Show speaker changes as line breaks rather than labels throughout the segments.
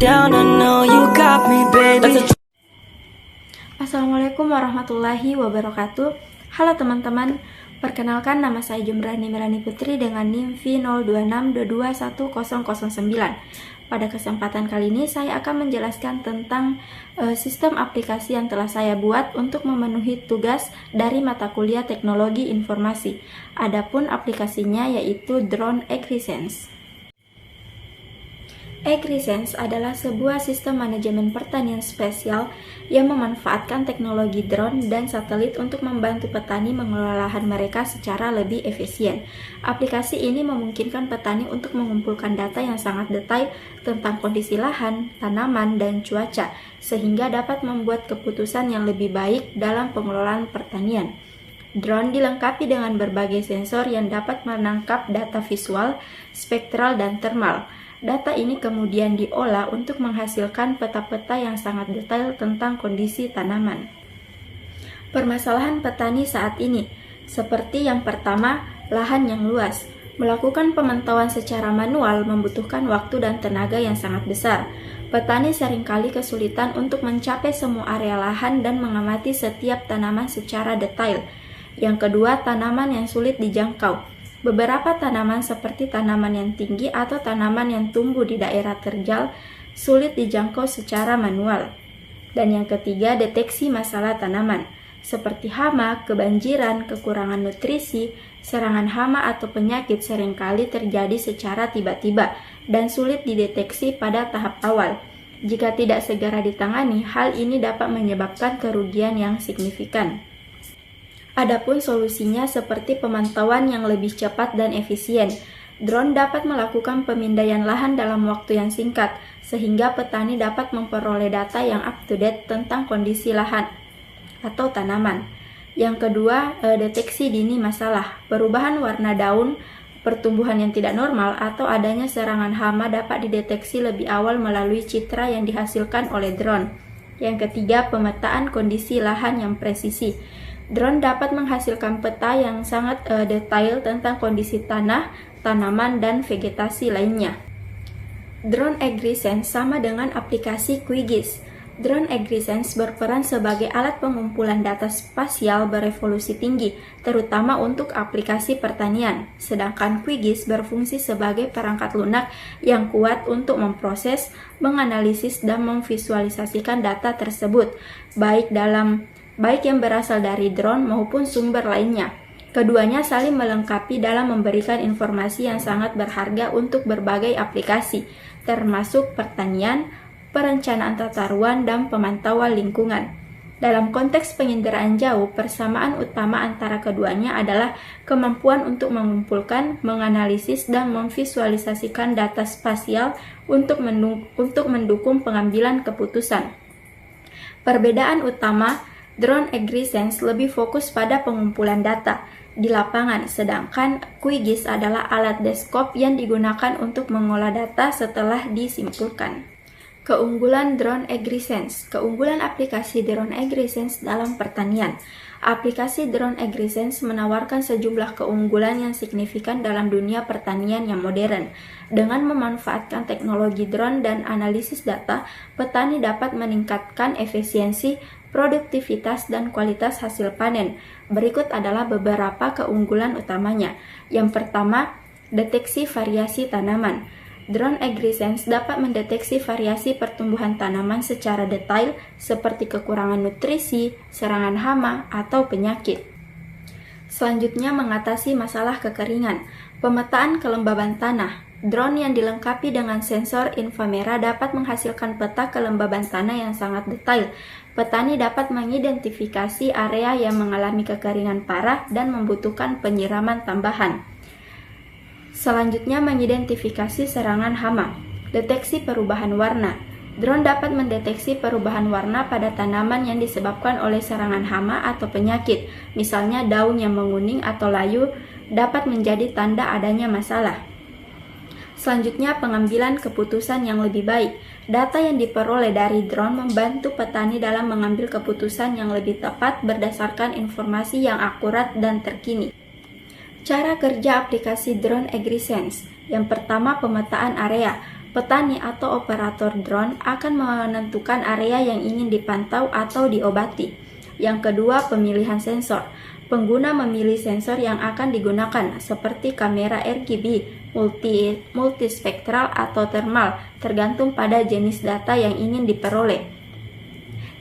down, I know you got me, baby.
Assalamualaikum warahmatullahi wabarakatuh. Halo teman-teman, perkenalkan nama saya Jumrani Melani Putri dengan NIM V026221009. Pada kesempatan kali ini saya akan menjelaskan tentang sistem aplikasi yang telah saya buat untuk memenuhi tugas dari mata kuliah Teknologi Informasi. Adapun aplikasinya yaitu Drone AgriSense. AgriSense adalah sebuah sistem manajemen pertanian spesial yang memanfaatkan teknologi drone dan satelit untuk membantu petani mengelola lahan mereka secara lebih efisien. Aplikasi ini memungkinkan petani untuk mengumpulkan data yang sangat detail tentang kondisi lahan, tanaman, dan cuaca, sehingga dapat membuat keputusan yang lebih baik dalam pengelolaan pertanian. Drone dilengkapi dengan berbagai sensor yang dapat menangkap data visual, spektral, dan thermal. Data ini kemudian diolah untuk menghasilkan peta-peta yang sangat detail tentang kondisi tanaman. Permasalahan petani saat ini, seperti yang pertama, lahan yang luas. Melakukan pemantauan secara manual membutuhkan waktu dan tenaga yang sangat besar. Petani seringkali kesulitan untuk mencapai semua area lahan dan mengamati setiap tanaman secara detail. Yang kedua, tanaman yang sulit dijangkau. Beberapa tanaman seperti tanaman yang tinggi atau tanaman yang tumbuh di daerah terjal sulit dijangkau secara manual. Dan yang ketiga, deteksi masalah tanaman, seperti hama, kebanjiran, kekurangan nutrisi, serangan hama atau penyakit seringkali terjadi secara tiba-tiba dan sulit dideteksi pada tahap awal. Jika tidak segera ditangani, hal ini dapat menyebabkan kerugian yang signifikan. Adapun solusinya seperti pemantauan yang lebih cepat dan efisien. Drone dapat melakukan pemindaian lahan dalam waktu yang singkat, sehingga petani dapat memperoleh data yang up-to-date tentang kondisi lahan atau tanaman. Yang kedua, deteksi dini masalah. Perubahan warna daun, pertumbuhan yang tidak normal, atau adanya serangan hama dapat dideteksi lebih awal melalui citra yang dihasilkan oleh drone. Yang ketiga, pemetaan kondisi lahan yang presisi. Drone dapat menghasilkan peta yang sangat detail tentang kondisi tanah, tanaman, dan vegetasi lainnya. Drone AgriSense sama dengan aplikasi QGIS. Drone AgriSense berperan sebagai alat pengumpulan data spasial berevolusi tinggi, terutama untuk aplikasi pertanian. Sedangkan QGIS berfungsi sebagai perangkat lunak yang kuat untuk memproses, menganalisis, dan memvisualisasikan data tersebut, baik yang berasal dari drone maupun sumber lainnya. Keduanya saling melengkapi dalam memberikan informasi yang sangat berharga untuk berbagai aplikasi, termasuk pertanian, perencanaan tata ruang, dan pemantauan lingkungan. Dalam konteks penginderaan jauh, persamaan utama antara keduanya adalah kemampuan untuk mengumpulkan, menganalisis, dan memvisualisasikan data spasial untuk mendukung pengambilan keputusan. Perbedaan utama, Drone AgriSense lebih fokus pada pengumpulan data di lapangan, sedangkan QGIS adalah alat desktop yang digunakan untuk mengolah data setelah disimpulkan. Keunggulan Drone AgriSense. Keunggulan aplikasi Drone AgriSense dalam pertanian. Aplikasi Drone AgriSense menawarkan sejumlah keunggulan yang signifikan dalam dunia pertanian yang modern. Dengan memanfaatkan teknologi drone dan analisis data, petani dapat meningkatkan efisiensi, produktivitas, dan kualitas hasil panen. Berikut adalah beberapa keunggulan utamanya. Yang pertama, deteksi variasi tanaman. Drone AgriSense dapat mendeteksi variasi pertumbuhan tanaman secara detail seperti kekurangan nutrisi, serangan hama, atau penyakit. Selanjutnya, mengatasi masalah kekeringan. Pemetaan kelembaban tanah. Drone yang dilengkapi dengan sensor inframerah dapat menghasilkan peta kelembaban tanah yang sangat detail. Petani dapat mengidentifikasi area yang mengalami kekeringan parah dan membutuhkan penyiraman tambahan. Selanjutnya, mengidentifikasi serangan hama. Deteksi perubahan warna. Drone dapat mendeteksi perubahan warna pada tanaman yang disebabkan oleh serangan hama atau penyakit. Misalnya daun yang menguning atau layu dapat menjadi tanda adanya masalah. Selanjutnya, pengambilan keputusan yang lebih baik. Data yang diperoleh dari drone membantu petani dalam mengambil keputusan yang lebih tepat berdasarkan informasi yang akurat dan terkini. Cara kerja aplikasi Drone AgriSense. Yang pertama, pemetaan area. Petani atau operator drone akan menentukan area yang ingin dipantau atau diobati. Yang kedua, pemilihan sensor. Pengguna memilih sensor yang akan digunakan, seperti kamera RGB, multispektral atau thermal, tergantung pada jenis data yang ingin diperoleh.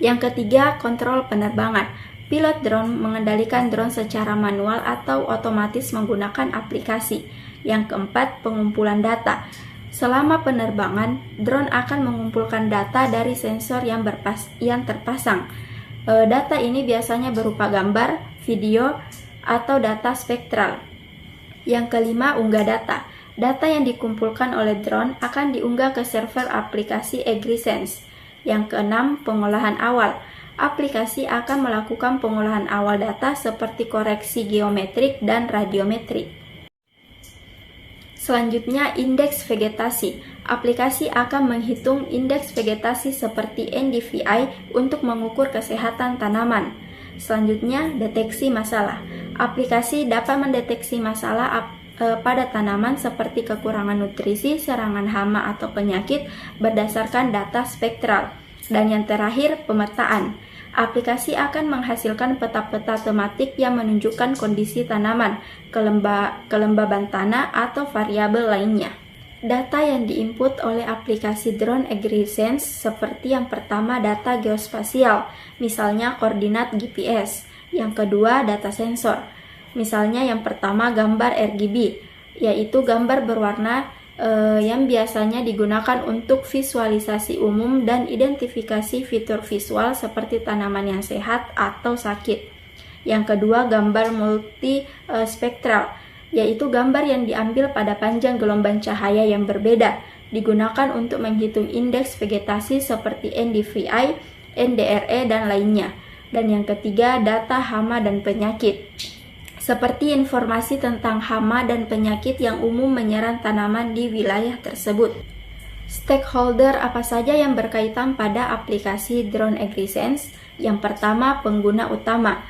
Yang ketiga, kontrol penerbangan. Pilot drone mengendalikan drone secara manual atau otomatis menggunakan aplikasi. Yang keempat, pengumpulan data. Selama penerbangan, drone akan mengumpulkan data dari sensor yang terpasang. Data ini biasanya berupa gambar, video, atau data spektral. Yang kelima, unggah data. Data yang dikumpulkan oleh drone akan diunggah ke server aplikasi AgriSense. Yang keenam, pengolahan awal. Aplikasi akan melakukan pengolahan awal data seperti koreksi geometrik dan radiometrik. Selanjutnya, indeks vegetasi. Aplikasi akan menghitung indeks vegetasi seperti NDVI untuk mengukur kesehatan tanaman. Selanjutnya, deteksi masalah. Aplikasi dapat mendeteksi masalah pada tanaman seperti kekurangan nutrisi, serangan hama atau penyakit berdasarkan data spektral. Dan yang terakhir, pemetaan. Aplikasi akan menghasilkan peta-peta tematik yang menunjukkan kondisi tanaman, kelembaban tanah, atau variabel lainnya. Data yang diinput oleh aplikasi drone AgriSense seperti yang pertama data geospasial, misalnya koordinat GPS. Yang kedua data sensor, misalnya yang pertama gambar RGB, yaitu gambar berwarna yang biasanya digunakan untuk visualisasi umum dan identifikasi fitur visual seperti tanaman yang sehat atau sakit. Yang kedua, gambar multispektral, yaitu gambar yang diambil pada panjang gelombang cahaya yang berbeda, digunakan untuk menghitung indeks vegetasi seperti NDVI, NDRE, dan lainnya. Dan yang ketiga, data hama dan penyakit, seperti informasi tentang hama dan penyakit yang umum menyerang tanaman di wilayah tersebut. Stakeholder apa saja yang berkaitan pada aplikasi drone AgriSense? Yang pertama, pengguna utama.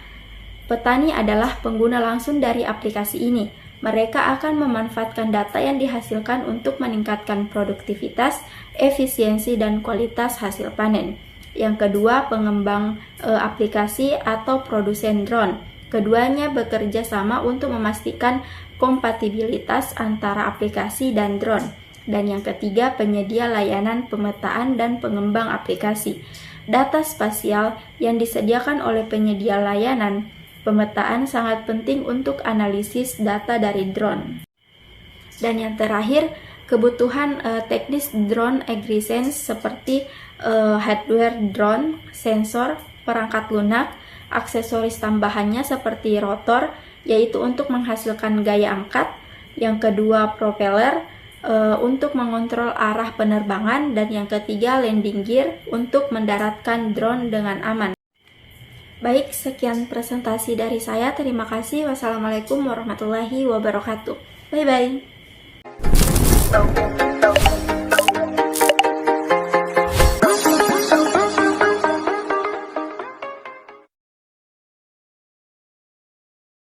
Petani adalah pengguna langsung dari aplikasi ini. Mereka akan memanfaatkan data yang dihasilkan untuk meningkatkan produktivitas, efisiensi, dan kualitas hasil panen. Yang kedua, pengembang aplikasi atau produsen drone. Keduanya bekerja sama untuk memastikan kompatibilitas antara aplikasi dan drone. Dan yang ketiga, penyedia layanan pemetaan dan pengembang aplikasi. Data spasial yang disediakan oleh penyedia layanan pemetaan sangat penting untuk analisis data dari drone. Dan yang terakhir, kebutuhan teknis drone AgriSense seperti hardware drone, sensor, perangkat lunak, aksesoris tambahannya seperti rotor, yaitu untuk menghasilkan gaya angkat. Yang kedua, propeller untuk mengontrol arah penerbangan. Dan yang ketiga, landing gear untuk mendaratkan drone dengan aman. Baik, sekian presentasi dari saya. Terima kasih. Wassalamualaikum warahmatullahi wabarakatuh. Bye-bye.